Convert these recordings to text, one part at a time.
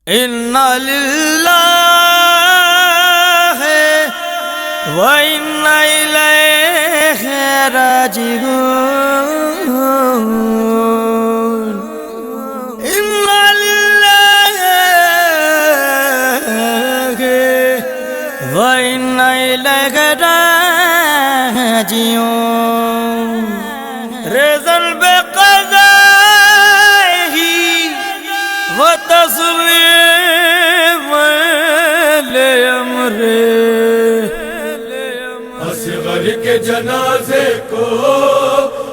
اِنَّا لِلَّهِ وَإِنَّا إِلَيْهِ راجعون اِنَّا لِلَّهِ وَإِنَّا إِلَيْهِ راجعون رضا بقضائه وتسلیم لأمره اصغر کے جنازے کو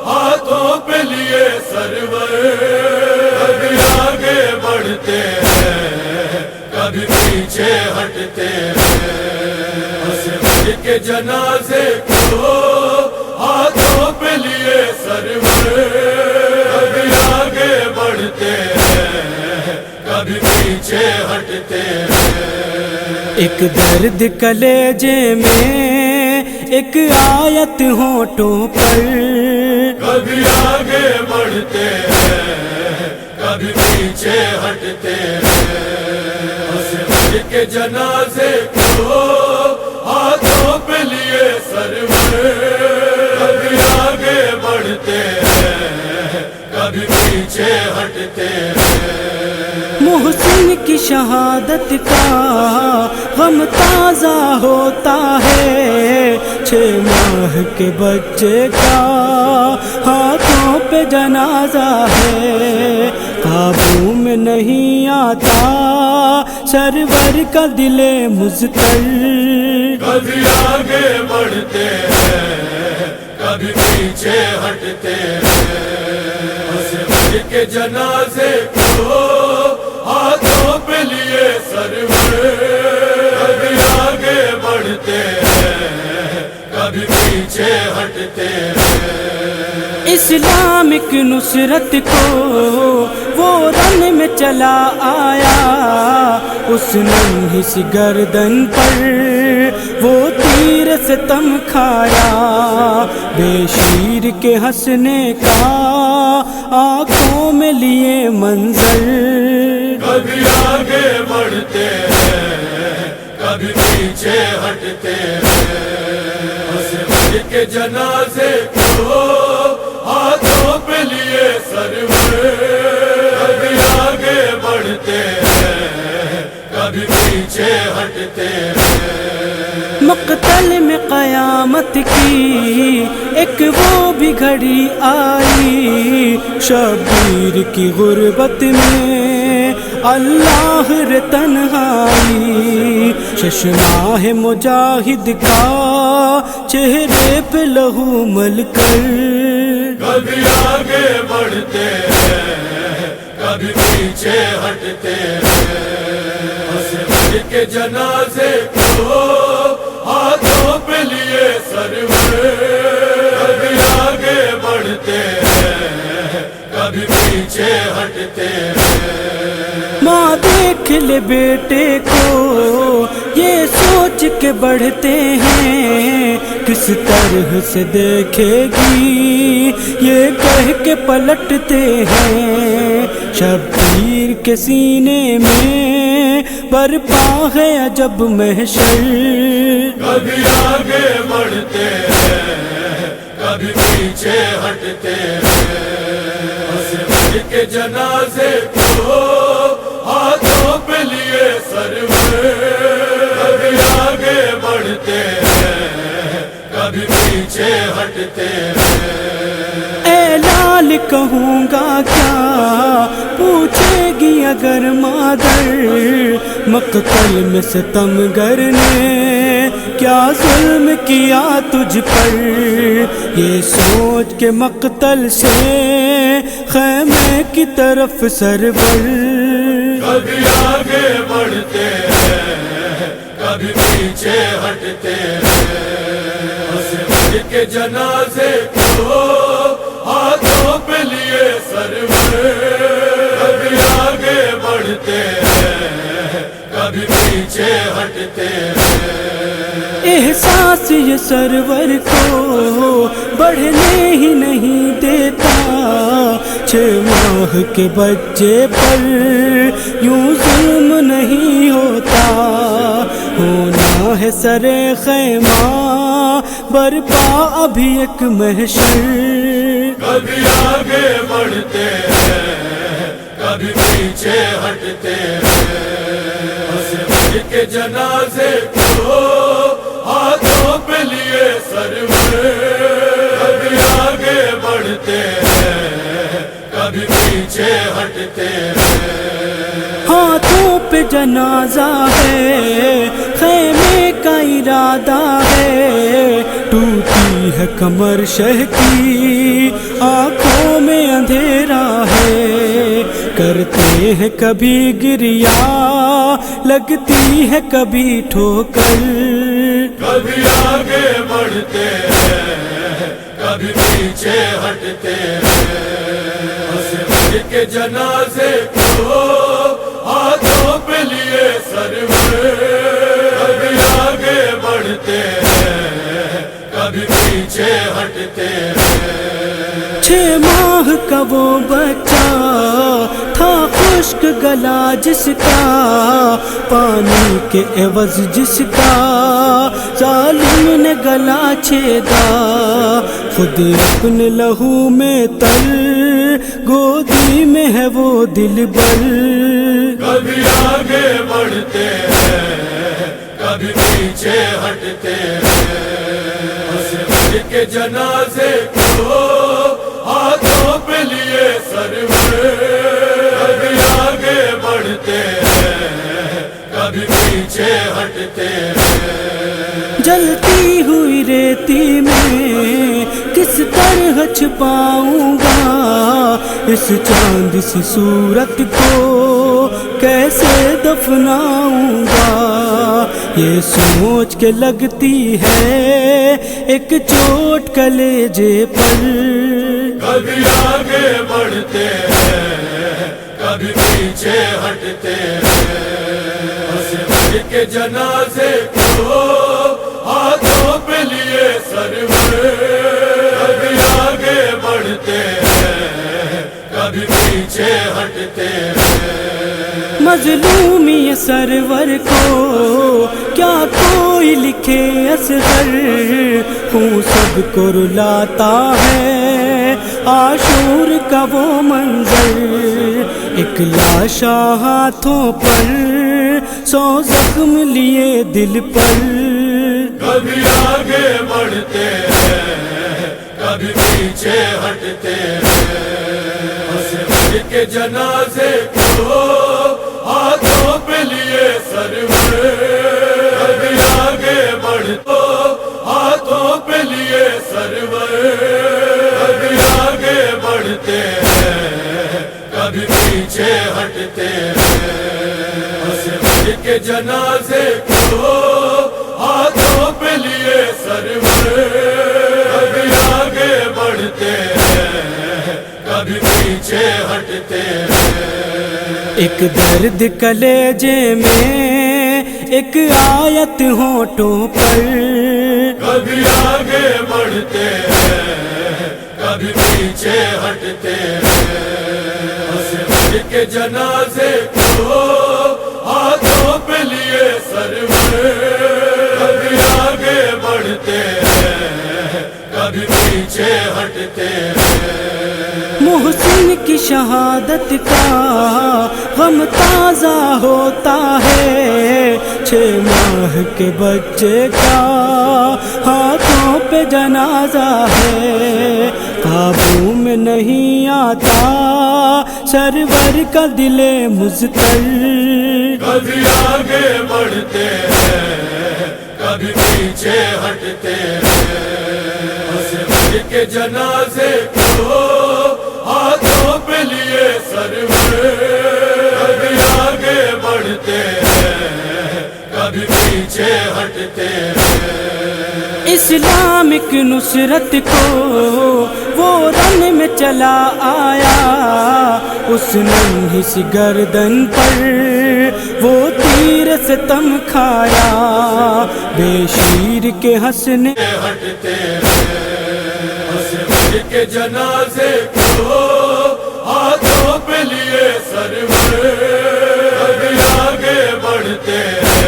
ہاتھوں پہ لیے سرور کبھی آگے بڑھتے ہیں کبھی پیچھے ہٹتے ہیں اصغر کے جنازے کو ہاتھوں پہ لیے سرور کبھی آگے بڑھتے ہیں کبھی پیچھے ہٹتے ہیں ایک درد کلیجے میں ایک آیت ہونٹوں پر کبھی آگے بڑھتے ہیں کبھی پیچھے ہٹتے ہیں اصغر کے جنازے کو ہاتھوں پہ لیے سرور کبھی آگے بڑھتے ہیں کبھی پیچھے ہٹتے ہیں محسن کی شہادت کا غم تازہ ہوتا ہے 6 ماہ کے بچے کا ہاتھوں پہ جنازہ ہے قابو میں نہیں آتا سرور کا دل مضطر کبھی آگے بڑھتے ہیں کبھی پیچھے ہٹتے ہیں اصغر کے جنازے کو ہاتھوں پہ لیے سرور کبھی آگے بڑھتے ہیں کبھی پیچھے ہٹتے ہیں اسلامک نصرت کو وہ رن میں چلا آیا اس ننھی سی گردن پر وہ تیر ستم کھایا بے شیر کے ہنسنے کا آنکھوں میں لیے منظر کبھی آگے بڑھتے ہیں کبھی پیچھے ہٹتے ہیں اصغر کے جنازے کو ہاتھوں پہ لیے سرور کبھی آگے بڑھتے ہیں کبھی پیچھے ہٹتے ہیں مقتل میں قیامت کی ایک وہ بھی گھڑی آئی شبیر کی غربت میں اللہ رے تنہائی چشمہ مجاہد کا چہرے پہ لہو مل کر کبھی آگے بڑھتے ہیں کبھی پیچھے ہٹتے ہیں اصغر کے جنازے کو ہاتھوں پہ لیے سرور کبھی آگے بڑھتے ہیں کبھی پیچھے ہٹتے ہیں ماں دیکھ لے بیٹے کو یہ سوچ کے بڑھتے ہیں کس طرح سے دیکھے گی یہ کہہ کے پلٹتے ہیں شبیر کے سینے میں برپا ہے عجب محشر کبھی آگے بڑھتے ہیں کبھی پیچھے ہٹتے ہیں اصغر کے جنازے کو ہاتھوں پہ لیے سرور کبھی آگے بڑھتے ہیں کبھی پیچھے ہٹتے ہیں اے لال کہوں گا کیا پوچھے گی اگر مادر مقتل میں ستمگر نے کیا ظلم کیا تجھ پر یہ سوچ کے مقتل سے خیمے کی طرف سرور کبھی آگے بڑھتے ہیں کبھی پیچھے ہٹتے ہیں اصغر کے جنازے کو ہاتھوں پہ لیے سرور کبھی آگے بڑھتے ہیں کبھی پیچھے ہٹتے ہیں احساس یہ سرور کو بڑھنے ہی نہیں دیتا 6 ماہ کے بچے پر یوں ظلم سرے خیمہ برپا ابھی ایک محشر. کبھی آگے بڑھتے ہیں کبھی پیچھے ہٹتے ہیں. عصمت کے جنازے کو ہاتھوں پہ لیے سرور. کبھی آگے بڑھتے ہیں کبھی پیچھے ہٹتے ہیں. ہاتھوں پہ جنازہ ہے خیمے کا ارادہ ہے. ٹوٹی ہے کمر شہ کی آنکھوں میں اندھیرا ہے. کرتے ہیں کبھی گریا لگتی ہے کبھی ٹھوکر. کبھی آگے بڑھتے ہیں کبھی پیچھے ہٹتے ہیں. عصمت کے جنازے کو ہاتھوں پہ لیے سرور. کبھی آگے بڑھتے ہیں کبھی پیچھے ہٹتے ہیں. 6 ماہ کا وہ بچہ تھا خشک گلا جس کا پانی کے عوض جس کا ظالم نے گلا چھیدا. خود اپنے لہو میں تر گودی میں ہے وہ دل بر. کبھی آگے بڑھتے ہیں کبھی پیچھے ہٹتے ہیں. عصمت کے جنازے کو ہاتھوں پہ لیے سرور. کبھی آگے بڑھتے ہیں کبھی پیچھے ہٹتے ہیں. جلتی ہوئی ریتی میں کس طرح چھپاؤں گا اس چاند سی صورت کو کیسے دفناؤں گا. یہ سوچ کے لگتی ہے ایک چوٹ کلیجے پر. کبھی آگے بڑھتے ہیں کبھی پیچھے ہٹتے ہیں. عصمت کے جنازے کو ہاتھوں پہ لیے سرور. کبھی آگے بڑھتے ہیں کبھی پیچھے ہٹتے ہیں. مظلومی سرور کو کیا کوئی لکھے اصغر. خون سب کو رلاتا ہے عاشور کا وہ منظر. ایک لاشا ہاتھوں پر 100 زخم لیے دل پر. کبھی آگے بڑھتے ہیں کبھی پیچھے ہٹتے ہیں. عصمت کے جنازے کو ہاتھوں پہ لیے سرور. کبھی آگے بڑھتے ہاتھوں پہ لیے سرور. کبھی آگے بڑھتے ہیں کبھی پیچھے ہٹتے ہیں. عصمت کے جنازے کو ہاتھوں پہ لیے سرور. کبھی آگے بڑھتے ہیں کبھی پیچھے ہٹتے ہیں. ایک درد کلیجے میں ایک آیت ہونٹوں پر. کبھی آگے بڑھتے ہیں کبھی پیچھے ہٹتے ہیں. عصمت کے جنازے کو ہاتھوں پہ لیے سرور. کبھی آگے بڑھتے ہیں کبھی پیچھے ہٹتے ہیں. محسن کی شہادت کا غم تازہ ہوتا ہے. 6 ماہ کے بچے کا ہاتھوں پہ جنازہ ہے. قابو میں نہیں آتا سرور کا دل مضطر. کبھی آگے بڑھتے ہیں کبھی پیچھے ہٹتے ہیں. عصمت کے جنازے کو ہاتھوں پہ لیے سرور. کبھی آگے بڑھتے ہیں کبھی پیچھے ہٹتے ہیں. اسلامک نصرت کو وہ رن میں چلا آیا. اس ننھی سی گردن پر وہ تیر ستم کھایا. بے شیر کے ہنسنے ہٹتے ہیں. عصمت کے جنازے کو ہاتھوں پہ لیے سرور. کبھی آگے بڑھتے ہیں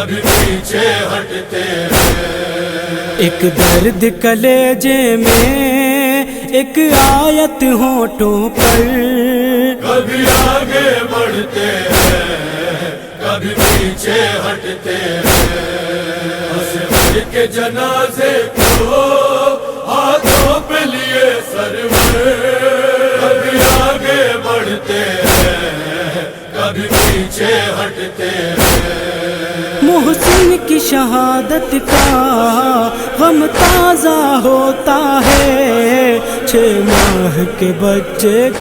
کبھی پیچھے ہٹتے ہیں. ایک درد کلیجے میں ایک آیت ہونٹوں پر، کبھی آگے بڑھتے ہیں کبھی پیچھے ہٹتے ہیں. اسمر کے جنازے کو ہاتھوں پہ لیے سرور، کبھی آگے بڑھتے ہیں کبھی پیچھے ہٹتے ہیں. محسن کی شہادت کا غم تازہ ہوتا ہے، 6 ماہ کے بچے